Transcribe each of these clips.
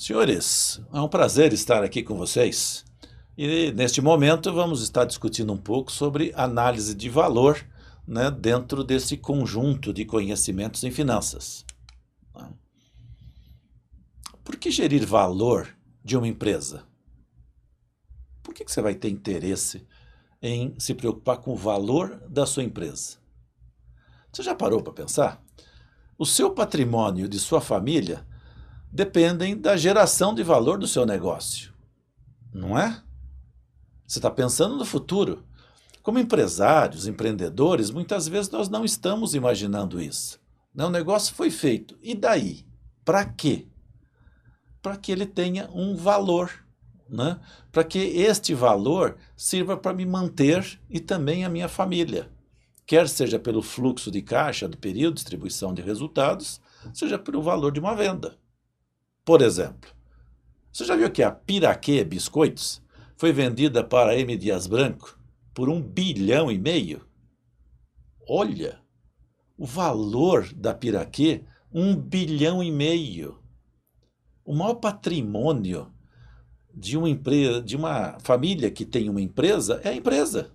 Senhores, é um prazer estar aqui com vocês. E neste momento vamos estar discutindo um pouco sobre análise de valor, né, dentro desse conjunto de conhecimentos em finanças. Por que gerir valor de uma empresa? Por que você vai ter interesse em se preocupar com o valor da sua empresa? Você já parou para pensar? O seu patrimônio de sua família dependem da geração de valor do seu negócio, não é? Você está pensando no futuro. Como empresários, empreendedores, muitas vezes nós não estamos imaginando isso. O negócio foi feito. E daí? Para quê? Para que ele tenha um valor, né? Para que este valor sirva para me manter e também a minha família. Quer seja pelo fluxo de caixa do período, distribuição de resultados, seja pelo valor de uma venda. Por exemplo, você já viu que a Piraquê Biscoitos foi vendida para a M. Dias Branco por 1,5 bilhão? Olha, o valor da Piraquê, 1,5 bilhão. O maior patrimônio de uma empresa, de uma família que tem uma empresa, é a empresa.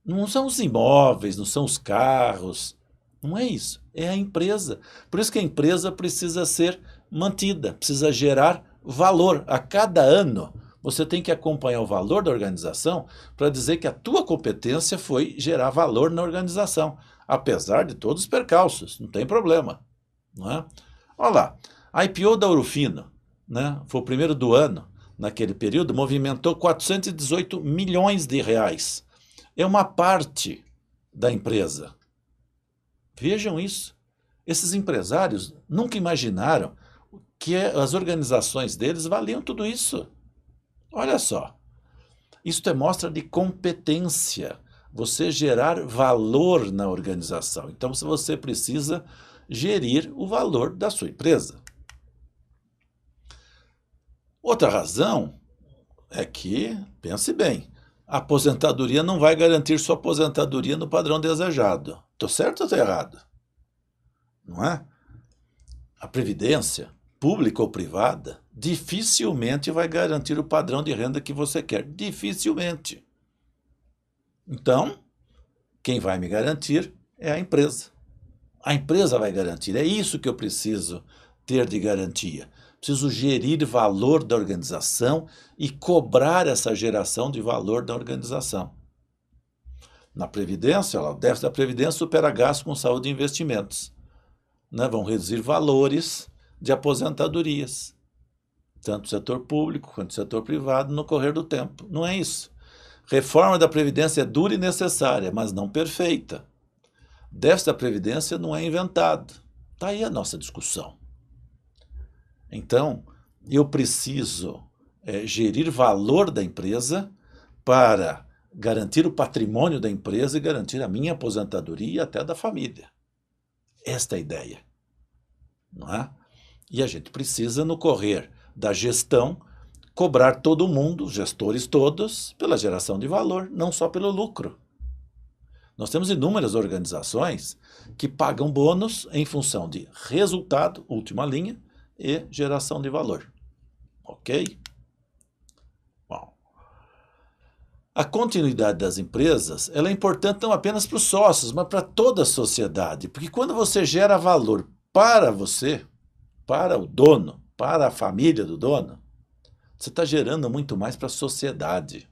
Não são os imóveis, não são os carros, não é isso, é a empresa. Por isso que a empresa precisa ser mantida, precisa gerar valor. A cada ano, você tem que acompanhar o valor da organização para dizer que a tua competência foi gerar valor na organização, apesar de todos os percalços, não tem problema. Não é? Olha lá, a IPO da Ouro Fino, né, foi o primeiro do ano, naquele período, movimentou 418 milhões de reais. É uma parte da empresa. Vejam isso. Esses empresários nunca imaginaram que as organizações deles valiam tudo isso. Olha só. Isso é mostra de competência. Você gerar valor na organização. Então, você precisa gerir o valor da sua empresa. Outra razão é que, pense bem, a aposentadoria não vai garantir sua aposentadoria no padrão desejado. Estou certo ou estou errado? Não é? A previdência, pública ou privada, dificilmente vai garantir o padrão de renda que você quer. Dificilmente. Então, quem vai me garantir é a empresa. A empresa vai garantir. É isso que eu preciso ter de garantia. Preciso gerir valor da organização e cobrar essa geração de valor da organização. Na Previdência, o déficit da Previdência supera gasto com saúde e investimentos. Né? Vão reduzir valores de aposentadorias, tanto no setor público quanto no setor privado, no correr do tempo. Não é isso. Reforma da Previdência é dura e necessária, mas não perfeita. Déficit da Previdência não é inventado. Está aí a nossa discussão. Então, eu preciso gerir valor da empresa para garantir o patrimônio da empresa e garantir a minha aposentadoria e até da família. Esta é a ideia. Não é? E a gente precisa, no correr da gestão, cobrar todo mundo, os gestores todos, pela geração de valor, não só pelo lucro. Nós temos inúmeras organizações que pagam bônus em função de resultado, última linha, e geração de valor. Ok? Bom, a continuidade das empresas ela é importante não apenas para os sócios, mas para toda a sociedade. Porque quando você gera valor para você, para o dono, para a família do dono, você está gerando muito mais para a sociedade.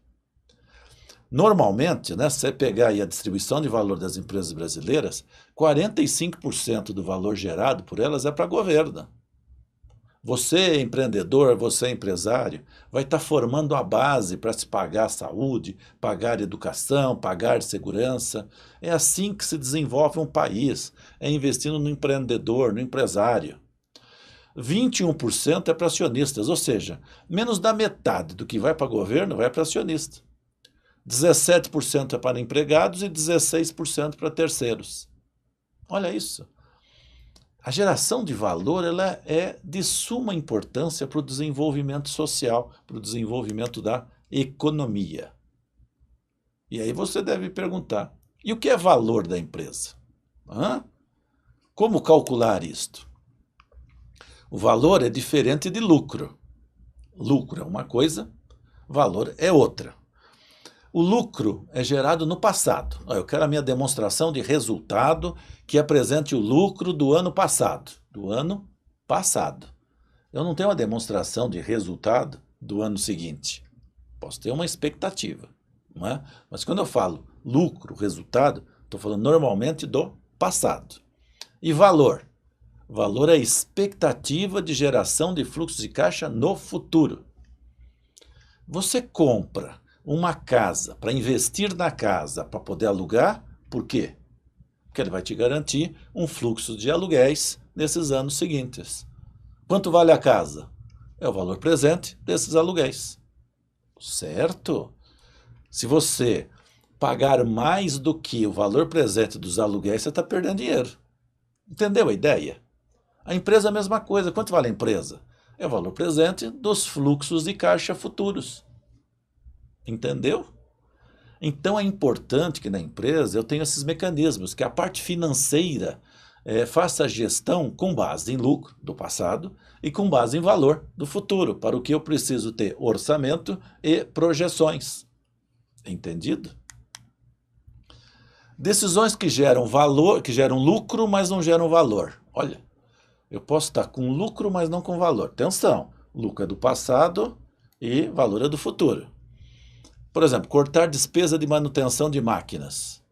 Normalmente, né, se você pegar aí a distribuição de valor das empresas brasileiras, 45% do valor gerado por elas é para governo. Você, empreendedor, você, empresário, vai estar formando a base para se pagar saúde, pagar educação, pagar segurança. É assim que se desenvolve um país, é investindo no empreendedor, no empresário. 21% é para acionistas, ou seja, menos da metade do que vai para governo vai para acionista. 17% é para empregados e 16% para terceiros. Olha isso. A geração de valor ela é de suma importância para o desenvolvimento social, para o desenvolvimento da economia. E aí você deve perguntar, e o que é valor da empresa? Como calcular isto? O valor é diferente de lucro. Lucro é uma coisa, valor é outra. O lucro é gerado no passado. Eu quero a minha demonstração de resultado que apresente o lucro do ano passado. Do ano passado. Eu não tenho uma demonstração de resultado do ano seguinte. Posso ter uma expectativa, não é? Mas quando eu falo lucro, resultado, estou falando normalmente do passado. E valor? Valor é a expectativa de geração de fluxo de caixa no futuro. Você compra uma casa para investir na casa, para poder alugar, por quê? Porque ele vai te garantir um fluxo de aluguéis nesses anos seguintes. Quanto vale a casa? É o valor presente desses aluguéis. Certo? Se você pagar mais do que o valor presente dos aluguéis, você está perdendo dinheiro. Entendeu a ideia? A empresa é a mesma coisa. Quanto vale a empresa? É o valor presente dos fluxos de caixa futuros. Entendeu? Então é importante que na empresa eu tenha esses mecanismos, que a parte financeira faça a gestão com base em lucro do passado e com base em valor do futuro, para o que eu preciso ter orçamento e projeções. Entendido? Decisões que geram valor, que geram lucro, mas não geram valor. Olha, eu posso estar com lucro, mas não com valor. Atenção, lucro é do passado e valor é do futuro. Por exemplo, cortar despesa de manutenção de máquinas.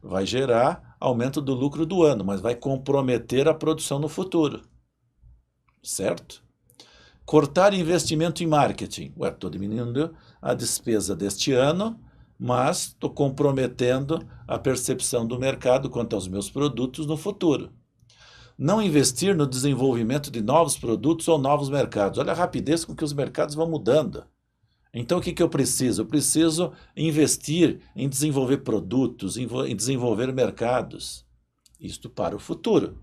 Vai gerar aumento do lucro do ano, mas vai comprometer a produção no futuro. Certo? Cortar investimento em marketing. Estou diminuindo a despesa deste ano, mas estou comprometendo a percepção do mercado quanto aos meus produtos no futuro. Não investir no desenvolvimento de novos produtos ou novos mercados. Olha a rapidez com que os mercados vão mudando. Então, o que eu preciso? Eu preciso investir em desenvolver produtos, em desenvolver mercados. Isto para o futuro.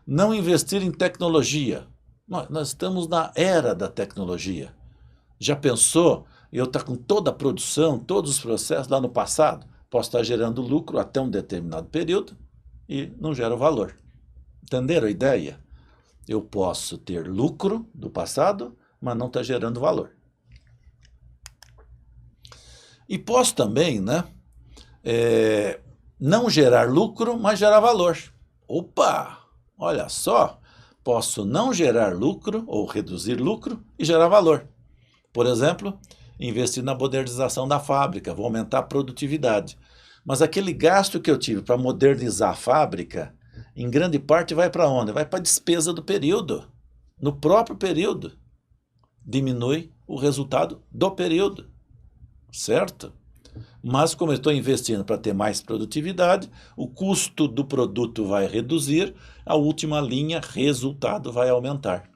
Não investir em tecnologia. Nós estamos na era da tecnologia. Já pensou eu estar com toda a produção, todos os processos lá no passado? Posso estar gerando lucro até um determinado período e não gero valor. Entenderam a ideia? Eu posso ter lucro do passado, mas não está gerando valor. E posso também, não gerar lucro, mas gerar valor. Opa! Olha só, posso não gerar lucro ou reduzir lucro e gerar valor. Por exemplo, investir na modernização da fábrica, vou aumentar a produtividade. Mas aquele gasto que eu tive para modernizar a fábrica, em grande parte vai para onde? Vai para a despesa do período. No próprio período. Diminui o resultado do período. Certo? Mas como eu estou investindo para ter mais produtividade, o custo do produto vai reduzir, a última linha, resultado, vai aumentar.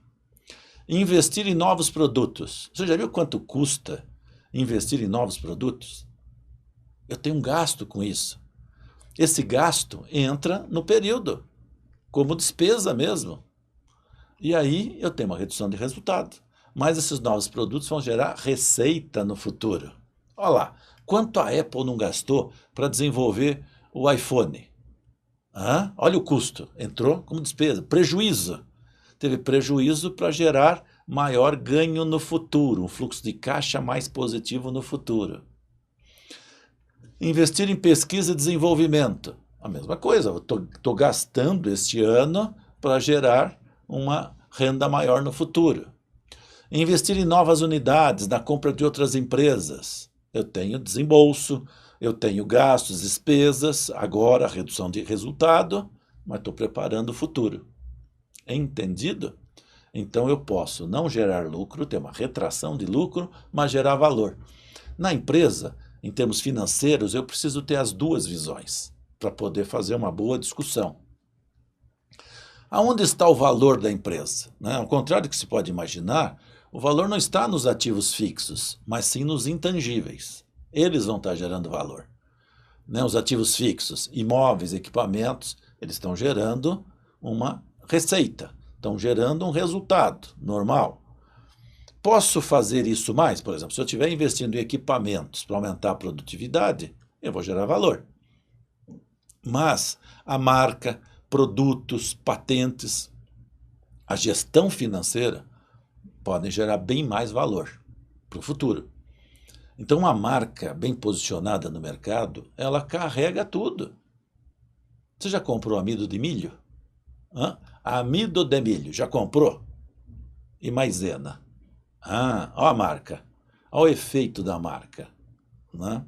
Investir em novos produtos. Você já viu quanto custa investir em novos produtos? Eu tenho um gasto com isso. Esse gasto entra no período, como despesa mesmo. E aí eu tenho uma redução de resultado. Mas esses novos produtos vão gerar receita no futuro. Olha lá, quanto a Apple não gastou para desenvolver o iPhone? Olha o custo, entrou como despesa, prejuízo. Teve prejuízo para gerar maior ganho no futuro, um fluxo de caixa mais positivo no futuro. Investir em pesquisa e desenvolvimento. A mesma coisa, eu estou gastando este ano para gerar uma renda maior no futuro. Investir em novas unidades, na compra de outras empresas. Eu tenho desembolso, eu tenho gastos, despesas, agora redução de resultado, mas estou preparando o futuro. Entendido? Então eu posso não gerar lucro, ter uma retração de lucro, mas gerar valor. Na empresa, em termos financeiros, eu preciso ter as duas visões para poder fazer uma boa discussão. Aonde está o valor da empresa? Ao contrário do que se pode imaginar, o valor não está nos ativos fixos, mas sim nos intangíveis. Eles vão estar gerando valor. Os ativos fixos, imóveis, equipamentos, eles estão gerando uma receita, estão gerando um resultado normal. Posso fazer isso mais? Por exemplo, se eu estiver investindo em equipamentos para aumentar a produtividade, eu vou gerar valor. Mas a marca, produtos, patentes, a gestão financeira podem gerar bem mais valor para o futuro. Então, uma marca bem posicionada no mercado, ela carrega tudo. Você já comprou amido de milho? Amido de milho, já comprou? E maisena? Olha a marca, olha o efeito da marca, né?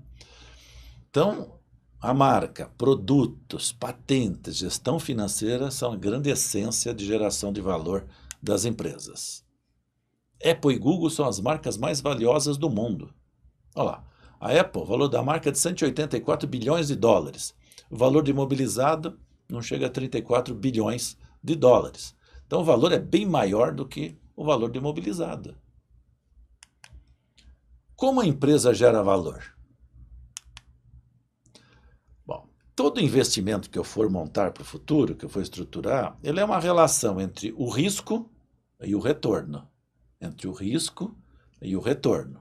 Então, a marca, produtos, patentes, gestão financeira são a grande essência de geração de valor das empresas. Apple e Google são as marcas mais valiosas do mundo. Olha lá, a Apple, o valor da marca é de 184 bilhões de dólares. O valor de imobilizado não chega a 34 bilhões de dólares. Então, o valor é bem maior do que o valor de imobilizado. Como a empresa gera valor? Bom, todo investimento que eu for montar para o futuro, que eu for estruturar, ele é uma relação entre o risco e o retorno. Entre o risco e o retorno.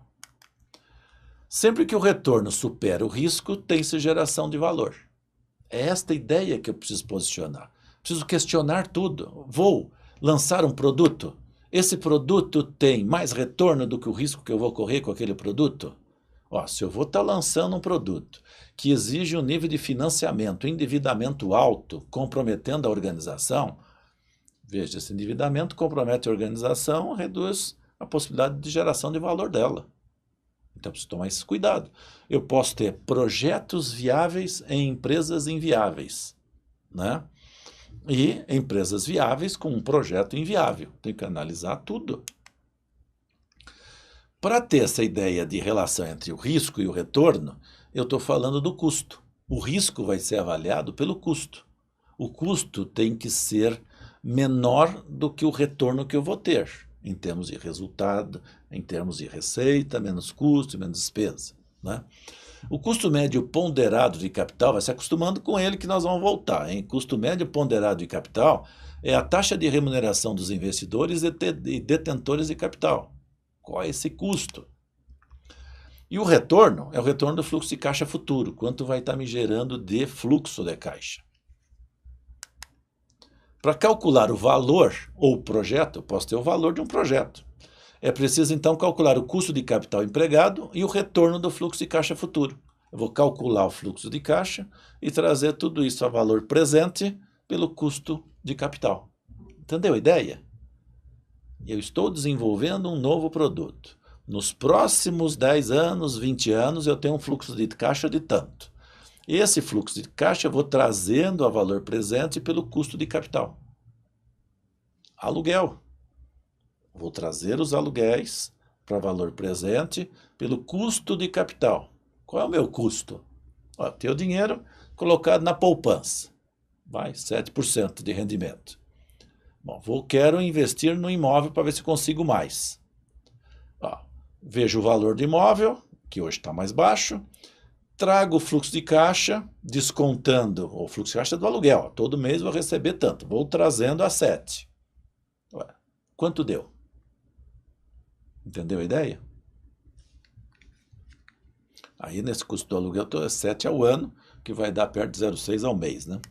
Sempre que o retorno supera o risco, tem-se geração de valor. É esta ideia que eu preciso posicionar. Preciso questionar tudo. Vou lançar um produto. Esse produto tem mais retorno do que o risco que eu vou correr com aquele produto? Se eu vou estar lançando um produto que exige um nível de financiamento, endividamento alto, comprometendo a organização, veja, esse endividamento compromete a organização, reduz a possibilidade de geração de valor dela. Então, preciso tomar esse cuidado. Eu posso ter projetos viáveis em empresas inviáveis, né? E empresas viáveis com um projeto inviável. Tem que analisar tudo. Para ter essa ideia de relação entre o risco e o retorno, eu estou falando do custo. O risco vai ser avaliado pelo custo. O custo tem que ser menor do que o retorno que eu vou ter, em termos de resultado, em termos de receita, menos custo e menos despesa, né? O custo médio ponderado de capital, vai se acostumando com ele que nós vamos voltar, hein? Custo médio ponderado de capital é a taxa de remuneração dos investidores e detentores de capital. Qual é esse custo? E o retorno é o retorno do fluxo de caixa futuro, quanto vai estar me gerando de fluxo de caixa. Para calcular o valor ou o projeto, eu posso ter o valor de um projeto. É preciso, então, calcular o custo de capital empregado e o retorno do fluxo de caixa futuro. Eu vou calcular o fluxo de caixa e trazer tudo isso a valor presente pelo custo de capital. Entendeu a ideia? Eu estou desenvolvendo um novo produto. Nos próximos 10 anos, 20 anos, eu tenho um fluxo de caixa de tanto. Esse fluxo de caixa eu vou trazendo a valor presente pelo custo de capital. Aluguel. Vou trazer os aluguéis para valor presente pelo custo de capital. Qual é o meu custo? Tenho dinheiro colocado na poupança. Vai, 7% de rendimento. Bom, quero investir no imóvel para ver se consigo mais. Vejo o valor do imóvel, que hoje está mais baixo, trago o fluxo de caixa, descontando o fluxo de caixa do aluguel. Todo mês vou receber tanto. Vou trazendo a 7. Quanto deu? Entendeu a ideia? Aí, nesse custo do aluguel, é 7 ao ano, que vai dar perto de 0,6 ao mês, né?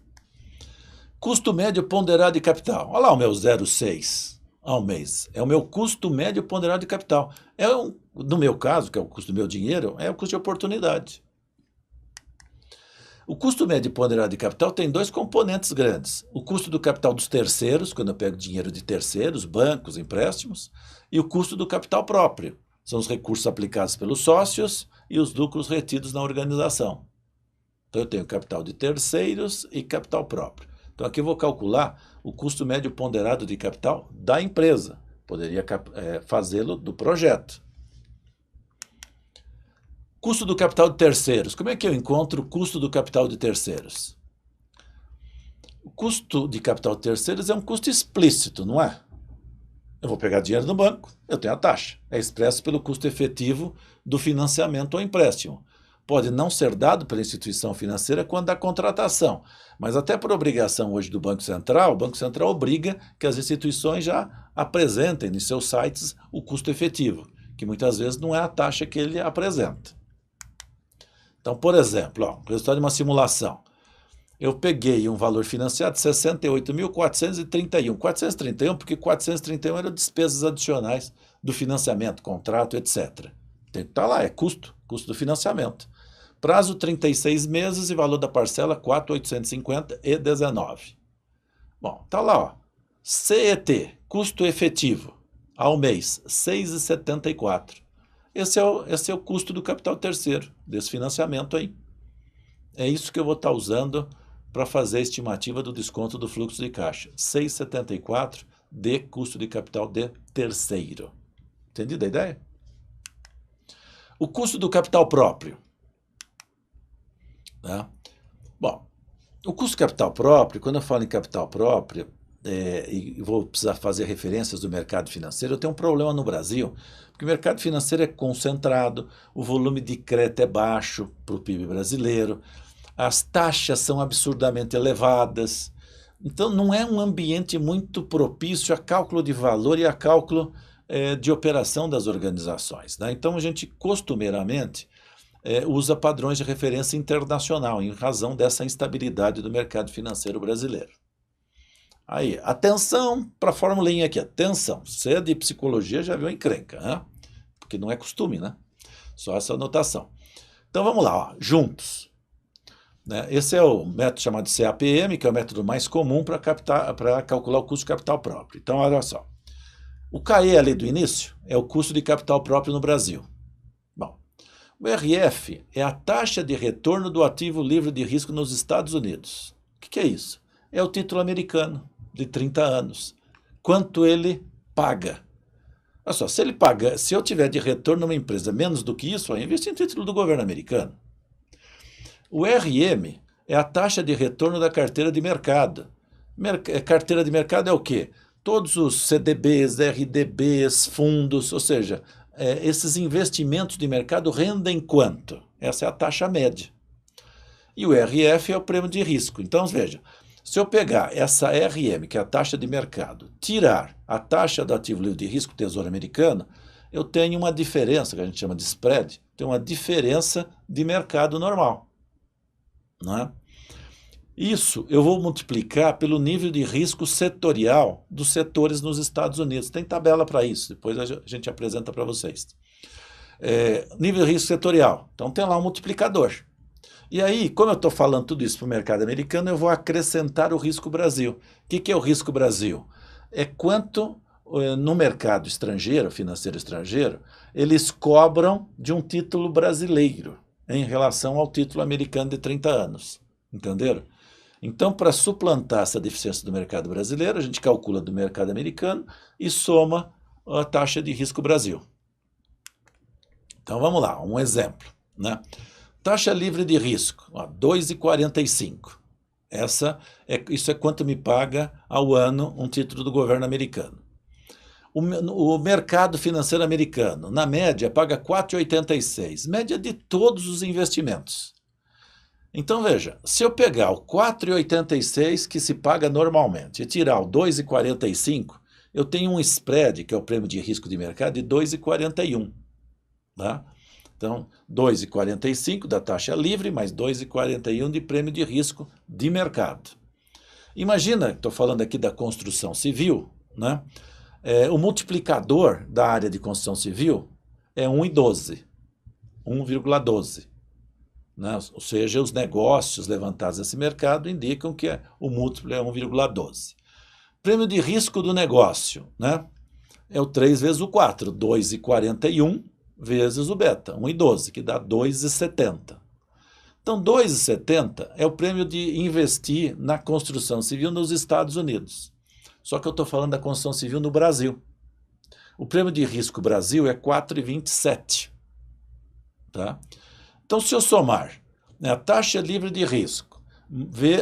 Custo médio ponderado de capital. Olha lá o meu 0,6 ao mês. É o meu custo médio ponderado de capital. No meu caso, que é o custo do meu dinheiro, é o custo de oportunidade. O custo médio ponderado de capital tem 2 componentes grandes. O custo do capital dos terceiros, quando eu pego dinheiro de terceiros, bancos, empréstimos, e o custo do capital próprio. São os recursos aplicados pelos sócios e os lucros retidos na organização. Então, eu tenho capital de terceiros e capital próprio. Então, aqui eu vou calcular o custo médio ponderado de capital da empresa. Poderia fazê-lo do projeto. Custo do capital de terceiros. Como é que eu encontro o custo do capital de terceiros? O custo de capital de terceiros é um custo explícito, não é? Eu vou pegar dinheiro no banco, eu tenho a taxa. É expresso pelo custo efetivo do financiamento ou empréstimo. Pode não ser dado pela instituição financeira quando há contratação, mas até por obrigação hoje do Banco Central, o Banco Central obriga que as instituições já apresentem em seus sites o custo efetivo, que muitas vezes não é a taxa que ele apresenta. Então, por exemplo, o resultado de uma simulação. eu peguei um valor financiado de 68.431. 431 porque 431 eram despesas adicionais do financiamento, contrato, etc. Está lá, é custo do financiamento. Prazo 36 meses e valor da parcela 4.850,19. Bom, está lá, ó. CET, custo efetivo, ao mês, 6,74. Esse é o custo do capital terceiro, desse financiamento aí. É isso que eu vou estar usando para fazer a estimativa do desconto do fluxo de caixa. 6,74 de custo de capital de terceiro. Entendido a ideia? O custo do capital próprio. Né? Bom, o custo do capital próprio, quando eu falo em capital próprio, e vou precisar fazer referências do mercado financeiro, eu tenho um problema no Brasil, porque o mercado financeiro é concentrado, o volume de crédito é baixo para o PIB brasileiro, as taxas são absurdamente elevadas, então não é um ambiente muito propício a cálculo de valor e a cálculo de operação das organizações. Né? Então a gente costumeiramente usa padrões de referência internacional, em razão dessa instabilidade do mercado financeiro brasileiro. Aí, atenção para a formulinha aqui, atenção, você é de psicologia já viu encrenca, né? Porque não é costume, né? Só essa anotação. Então vamos lá, ó, juntos. Né? Esse é o método chamado de CAPM, que é o método mais comum para calcular o custo de capital próprio. Então olha só, o CAE ali do início é o custo de capital próprio no Brasil. Bom, o RF é a taxa de retorno do ativo livre de risco nos Estados Unidos. O que é isso? É o título americano de 30 anos. Quanto ele paga? Olha só, se eu tiver de retorno numa empresa menos do que isso, eu investir em título do governo americano. O RM é a taxa de retorno da carteira de mercado. Carteira de mercado é o quê? Todos os CDBs, RDBs, fundos, ou seja, esses investimentos de mercado rendem quanto? Essa é a taxa média. E o RF é o prêmio de risco. Então, veja, se eu pegar essa RM, que é a taxa de mercado, tirar a taxa do ativo livre de risco, Tesouro Americano, eu tenho uma diferença, que a gente chama de spread, tem uma diferença de mercado normal. Não é? Isso eu vou multiplicar pelo nível de risco setorial dos setores nos Estados Unidos. Tem tabela para isso, depois a gente apresenta para vocês. Nível de risco setorial, então tem lá um multiplicador. E aí, como eu estou falando tudo isso para o mercado americano, eu vou acrescentar o risco Brasil. O que é o risco Brasil? É quanto no mercado estrangeiro, financeiro estrangeiro, eles cobram de um título brasileiro em relação ao título americano de 30 anos. Entenderam? Então, para suplantar essa deficiência do mercado brasileiro, a gente calcula do mercado americano e soma a taxa de risco Brasil. Então, vamos lá, um exemplo, né? Taxa livre de risco, 2,45. Isso é quanto me paga ao ano um título do governo americano. O mercado financeiro americano, na média, paga 4,86, média de todos os investimentos. Então, veja, se eu pegar o 4,86 que se paga normalmente e tirar o 2,45, eu tenho um spread, que é o prêmio de risco de mercado, de 2,41. Tá? Então, 2,45 da taxa livre, mais 2,41 de prêmio de risco de mercado. Imagina, estou falando aqui da construção civil, né? O multiplicador da área de construção civil é 1,12. 1,12. Né? Ou seja, os negócios levantados nesse mercado indicam que o múltiplo é 1,12. Prêmio de risco do negócio, né? É o 3 vezes o 4, 2,41 vezes o beta, 1,12, que dá 2,70. Então, 2,70 é o prêmio de investir na construção civil nos Estados Unidos. Só que eu estou falando da construção civil no Brasil. O prêmio de risco Brasil é 4,27. Tá? Então, se eu somar, né, a taxa livre de risco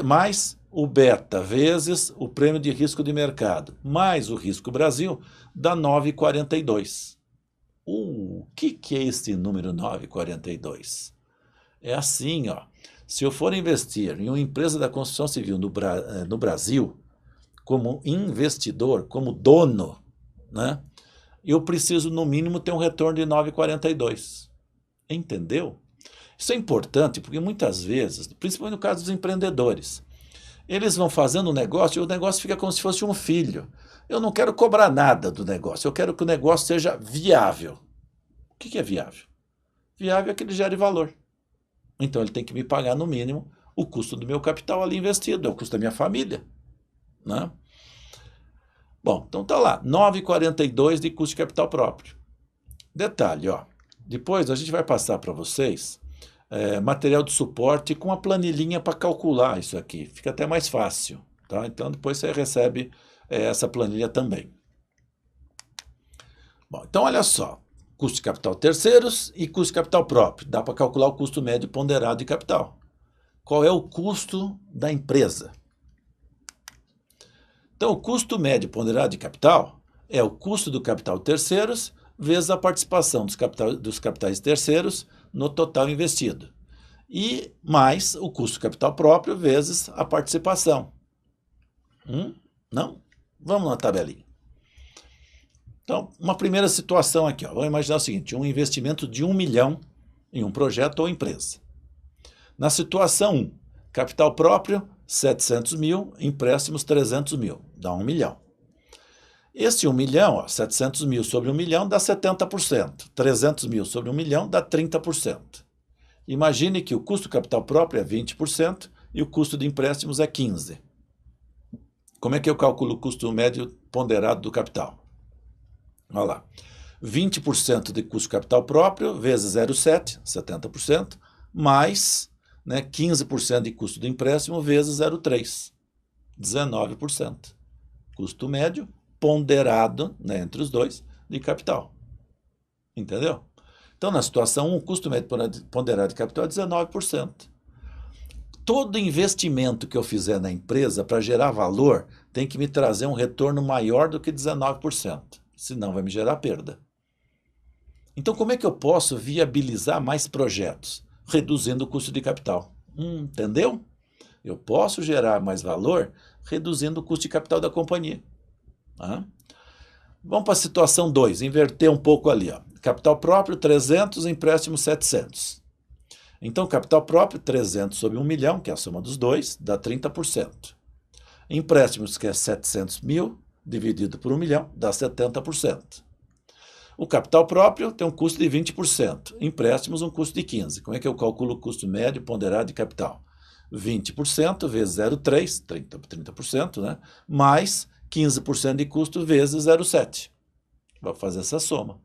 mais o beta vezes o prêmio de risco de mercado mais o risco Brasil, dá 9,42. O que é esse número 9,42? É assim, ó. Se eu for investir em uma empresa da construção civil no Brasil, como investidor, como dono, né, eu preciso, no mínimo, ter um retorno de 9,42. Entendeu? Isso é importante porque muitas vezes, principalmente no caso dos empreendedores, Eles vão fazendo um negócio e o negócio fica como se fosse um filho. Eu não quero cobrar nada do negócio, eu quero que o negócio seja viável. O que é viável? Viável é que ele gere valor. Então ele tem que me pagar, no mínimo, o custo do meu capital ali investido, é o custo da minha família, né? Bom, então tá lá, 9,42 de custo de capital próprio. Detalhe, ó, depois a gente vai passar para vocês material de suporte com a planilhinha para calcular isso aqui, fica até mais fácil, tá? Então depois você recebe essa planilha também. Bom, então olha só, custo de capital terceiros e custo de capital próprio, dá para calcular o custo médio ponderado de capital. Qual é o custo da empresa? Então, o custo médio ponderado de capital é o custo do capital terceiros vezes a participação dos capitais terceiros no total investido. E mais o custo do capital próprio vezes a participação. Não? Vamos na tabelinha. Então, uma primeira situação aqui, ó. Vamos imaginar o seguinte, um investimento de 1 milhão em um projeto ou empresa. Na situação 1, capital próprio, 700 mil, empréstimos 300 mil, dá 1 milhão. Esse 1 milhão, ó, 700 mil sobre 1 milhão dá 70%, 300 mil sobre 1 milhão dá 30%. Imagine que o custo do capital próprio é 20% e o custo de empréstimos é 15%. Como é que eu calculo o custo médio ponderado do capital? Olha lá, 20% de custo de capital próprio vezes 0,7, 70%, mais 15% de custo do empréstimo vezes 0,3, 19%. Custo médio ponderado entre os dois de capital. Entendeu? Então, na situação 1, o custo médio ponderado de capital é 19%. Todo investimento que eu fizer na empresa para gerar valor tem que me trazer um retorno maior do que 19%, senão vai me gerar perda. Então, como é que eu posso viabilizar mais projetos? Reduzindo o custo de capital. Entendeu? Eu posso gerar mais valor reduzindo o custo de capital da companhia. Vamos para a situação 2, inverter um pouco ali. Ó. Capital próprio 300, empréstimo 700. Então, capital próprio 300 sobre 1 milhão, que é a soma dos dois, dá 30%. Empréstimos, que é 700 mil, dividido por 1 milhão, dá 70%. O capital próprio tem um custo de 20%, empréstimos um custo de 15%. Como é que eu calculo o custo médio ponderado de capital? 20% vezes 0,3, 30%, né? Mais 15% de custo vezes 0,7. Vou fazer essa soma.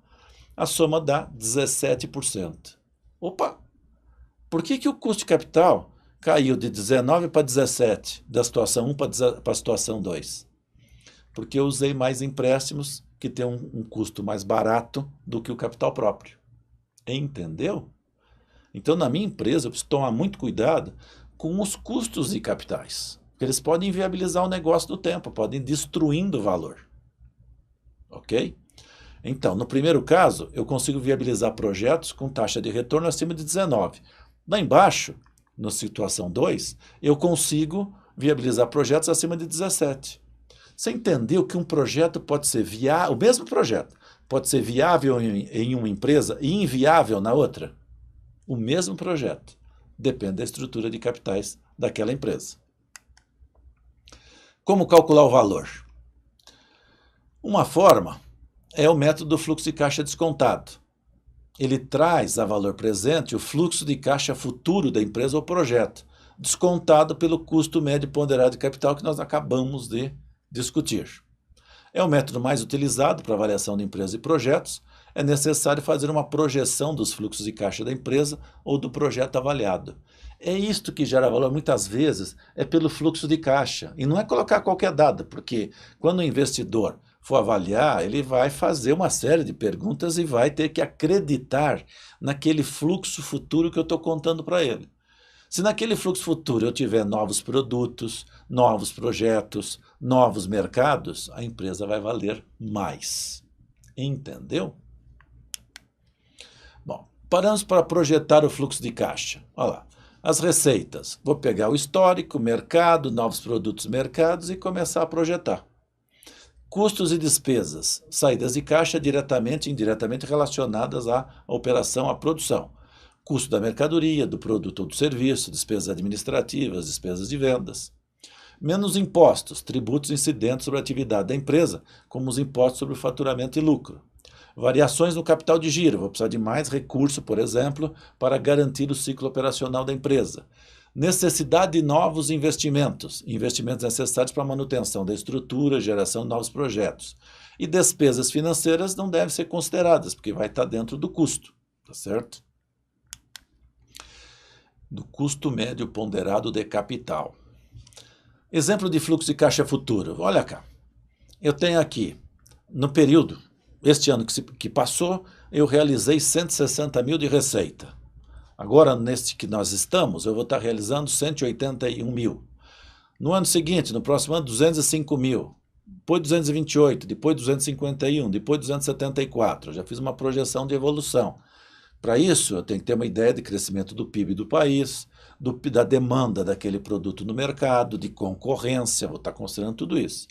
A soma dá 17%. Opa! Por que o custo de capital caiu de 19 para 17, da situação 1 para a situação 2? Porque eu usei mais empréstimos que tem um custo mais barato do que o capital próprio. Entendeu? Então, na minha empresa, eu preciso tomar muito cuidado com os custos de capitais. Porque eles podem inviabilizar o negócio do tempo, podem ir destruindo o valor. Ok? Então, no primeiro caso, eu consigo viabilizar projetos com taxa de retorno acima de 19. Lá embaixo, na situação 2, eu consigo viabilizar projetos acima de 17. Você entendeu que um projeto pode ser viável, o mesmo projeto, pode ser viável em uma empresa e inviável na outra? O mesmo projeto. Depende da estrutura de capitais daquela empresa. Como calcular o valor? Uma forma é o método do fluxo de caixa descontado. Ele traz a valor presente o fluxo de caixa futuro da empresa ou projeto, descontado pelo custo médio ponderado de capital que nós acabamos de discutir. É o método mais utilizado para avaliação de empresas e projetos. É necessário fazer uma projeção dos fluxos de caixa da empresa ou do projeto avaliado. É isto que gera valor, muitas vezes, é pelo fluxo de caixa. E não é colocar qualquer dado, porque quando o investidor for avaliar, ele vai fazer uma série de perguntas e vai ter que acreditar naquele fluxo futuro que eu estou contando para ele. Se naquele fluxo futuro eu tiver novos produtos, novos projetos, novos mercados, a empresa vai valer mais. Entendeu? Bom, paramos para projetar o fluxo de caixa. Olha lá, as receitas. Vou pegar o histórico, mercado, novos produtos, mercados e começar a projetar. Custos e despesas. Saídas de caixa diretamente e indiretamente relacionadas à operação, à produção. Custo da mercadoria, do produto ou do serviço, despesas administrativas, despesas de vendas. Menos impostos, tributos incidentes sobre a atividade da empresa, como os impostos sobre o faturamento e lucro. Variações no capital de giro, vou precisar de mais recurso, por exemplo, para garantir o ciclo operacional da empresa. Necessidade de novos investimentos, investimentos necessários para a manutenção da estrutura, geração de novos projetos. E despesas financeiras não devem ser consideradas, porque vai estar dentro do custo, tá certo? Do custo médio ponderado de capital. Exemplo de fluxo de caixa futuro. Olha cá, eu tenho aqui, no período, este ano que passou, eu realizei 160 mil de receita. Agora, neste que nós estamos, eu vou estar realizando 181 mil. No ano seguinte, no próximo ano, 205 mil. Depois 228, depois 251, depois 274. Eu já fiz uma projeção de evolução. Para isso, eu tenho que ter uma ideia de crescimento do PIB do país, da demanda daquele produto no mercado, de concorrência, vou estar considerando tudo isso.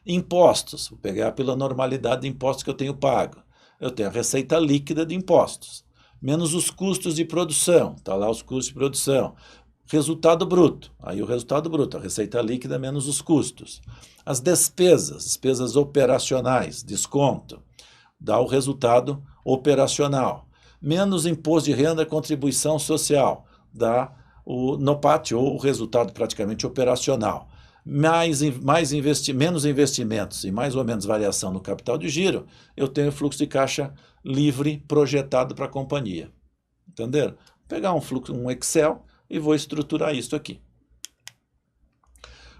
Impostos, vou pegar pela normalidade de impostos que eu tenho pago. Eu tenho a receita líquida de impostos, menos os custos de produção, está lá os custos de produção. Resultado bruto, aí o resultado bruto, a receita líquida menos os custos. As despesas operacionais, desconto, dá o resultado operacional. Menos imposto de renda e contribuição social, dá o NOPAT, ou o resultado praticamente operacional. Menos investimentos e mais ou menos variação no capital de giro, eu tenho fluxo de caixa livre projetado para a companhia. Entenderam? Vou pegar um Excel e vou estruturar isso aqui.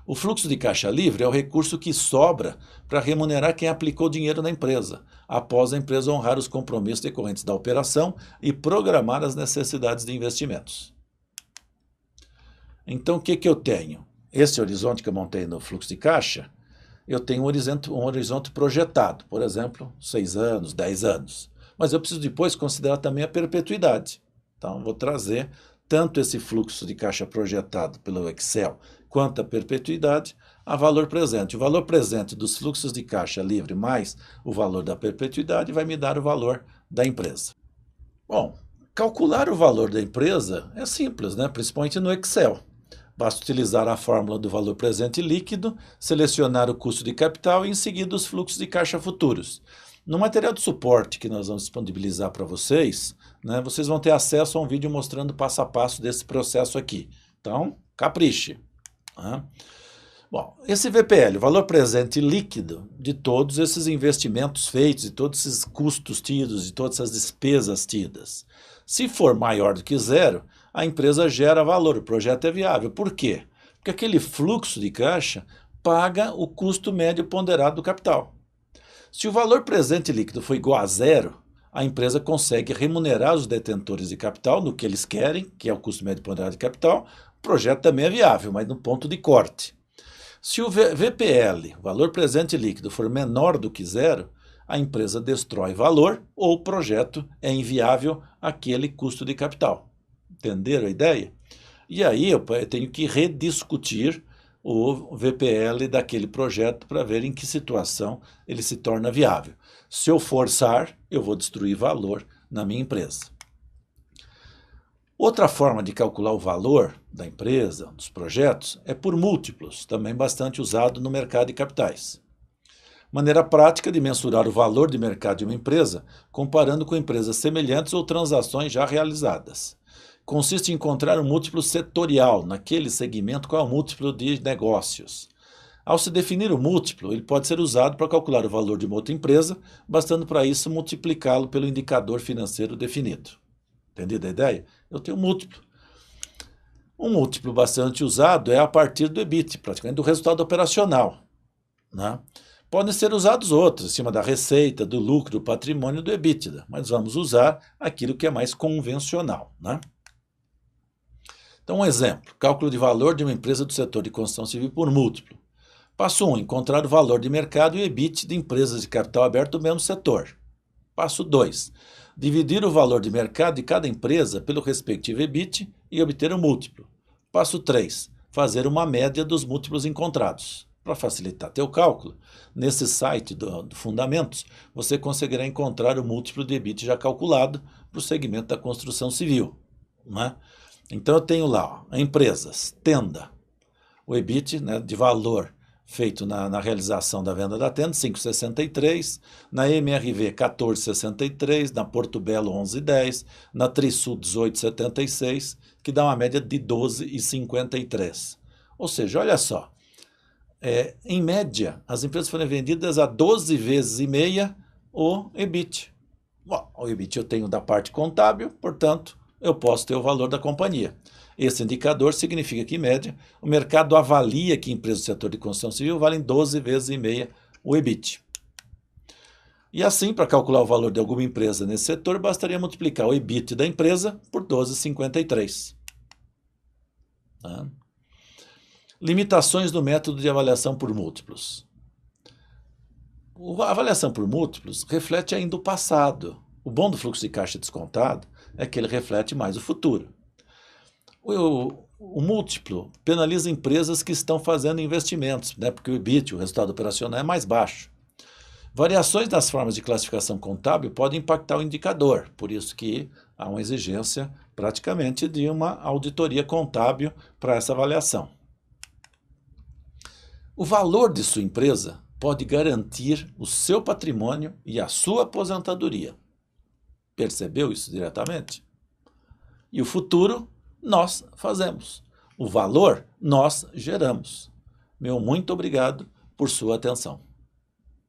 O fluxo de caixa livre é o recurso que sobra para remunerar quem aplicou dinheiro na empresa, após a empresa honrar os compromissos decorrentes da operação e programar as necessidades de investimentos. Então, o que eu tenho? Esse horizonte que eu montei no fluxo de caixa, eu tenho um horizonte projetado, por exemplo, 6 anos, 10 anos. Mas eu preciso depois considerar também a perpetuidade. Então, vou trazer tanto esse fluxo de caixa projetado pelo Excel quanto a perpetuidade a valor presente. O valor presente dos fluxos de caixa livre mais o valor da perpetuidade vai me dar o valor da empresa. Bom, calcular o valor da empresa é simples, né? Principalmente no Excel. Basta utilizar a fórmula do valor presente líquido, selecionar o custo de capital e em seguida os fluxos de caixa futuros. No material de suporte que nós vamos disponibilizar para vocês, né, vocês vão ter acesso a um vídeo mostrando passo a passo desse processo aqui. Então, capriche. Né? Bom, esse VPL, o valor presente líquido de todos esses investimentos feitos, de todos esses custos tidos, de todas essas despesas tidas. Se for maior do que zero, a empresa gera valor, o projeto é viável. Por quê? Porque aquele fluxo de caixa paga o custo médio ponderado do capital. Se o valor presente líquido for igual a zero, a empresa consegue remunerar os detentores de capital no que eles querem, que é o custo médio ponderado de capital. O projeto também é viável, mas no ponto de corte. Se o VPL, o valor presente líquido, for menor do que zero, a empresa destrói valor ou o projeto é inviável àquele custo de capital. Entenderam a ideia? E aí eu tenho que rediscutir o VPL daquele projeto para ver em que situação ele se torna viável. Se eu forçar, eu vou destruir valor na minha empresa. Outra forma de calcular o valor da empresa, dos projetos, é por múltiplos, também bastante usado no mercado de capitais. Maneira prática de mensurar o valor de mercado de uma empresa comparando com empresas semelhantes ou transações já realizadas. Consiste em encontrar um múltiplo setorial, naquele segmento, qual é o múltiplo de negócios. Ao se definir o múltiplo, ele pode ser usado para calcular o valor de uma outra empresa, bastando para isso multiplicá-lo pelo indicador financeiro definido. Entendida a ideia? Eu tenho um múltiplo. Um múltiplo bastante usado é a partir do EBIT, praticamente do resultado operacional. Né? Podem ser usados outros, em cima da receita, do lucro, do patrimônio, do EBITDA, mas vamos usar aquilo que é mais convencional. Né? Então, um exemplo, cálculo de valor de uma empresa do setor de construção civil por múltiplo. Passo 1, encontrar o valor de mercado e o EBIT de empresas de capital aberto do mesmo setor. Passo 2, dividir o valor de mercado de cada empresa pelo respectivo EBIT e obter o múltiplo. Passo 3, fazer uma média dos múltiplos encontrados. Para facilitar teu cálculo, nesse site do Fundamentos, você conseguirá encontrar o múltiplo de EBIT já calculado para o segmento da construção civil. Né? Então eu tenho lá, ó, empresas, Tenda. o EBIT, né, de valor feito na realização da venda da Tenda, 5,63, na MRV 14,63, na Porto Belo 11,10, na Trisul 18,76, que dá uma média de 12,53. Ou seja, olha só, em média, as empresas foram vendidas a 12 vezes e meia o EBIT. Bom, o EBIT eu tenho da parte contábil, portanto, eu posso ter o valor da companhia. Esse indicador significa que, em média, o mercado avalia que empresas do setor de construção civil valem 12 vezes e meia o EBIT. E assim, para calcular o valor de alguma empresa nesse setor, bastaria multiplicar o EBIT da empresa por 12,53. Tá? Limitações do método de avaliação por múltiplos. A avaliação por múltiplos reflete ainda o passado. O bom do fluxo de caixa descontado é que ele reflete mais o futuro. O múltiplo penaliza empresas que estão fazendo investimentos, né, porque o EBIT, o resultado operacional, é mais baixo. Variações das formas de classificação contábil podem impactar o indicador, por isso que há uma exigência praticamente de uma auditoria contábil para essa avaliação. O valor de sua empresa pode garantir o seu patrimônio e a sua aposentadoria. Percebeu isso diretamente? E o futuro nós fazemos. O valor nós geramos. Meu muito obrigado por sua atenção.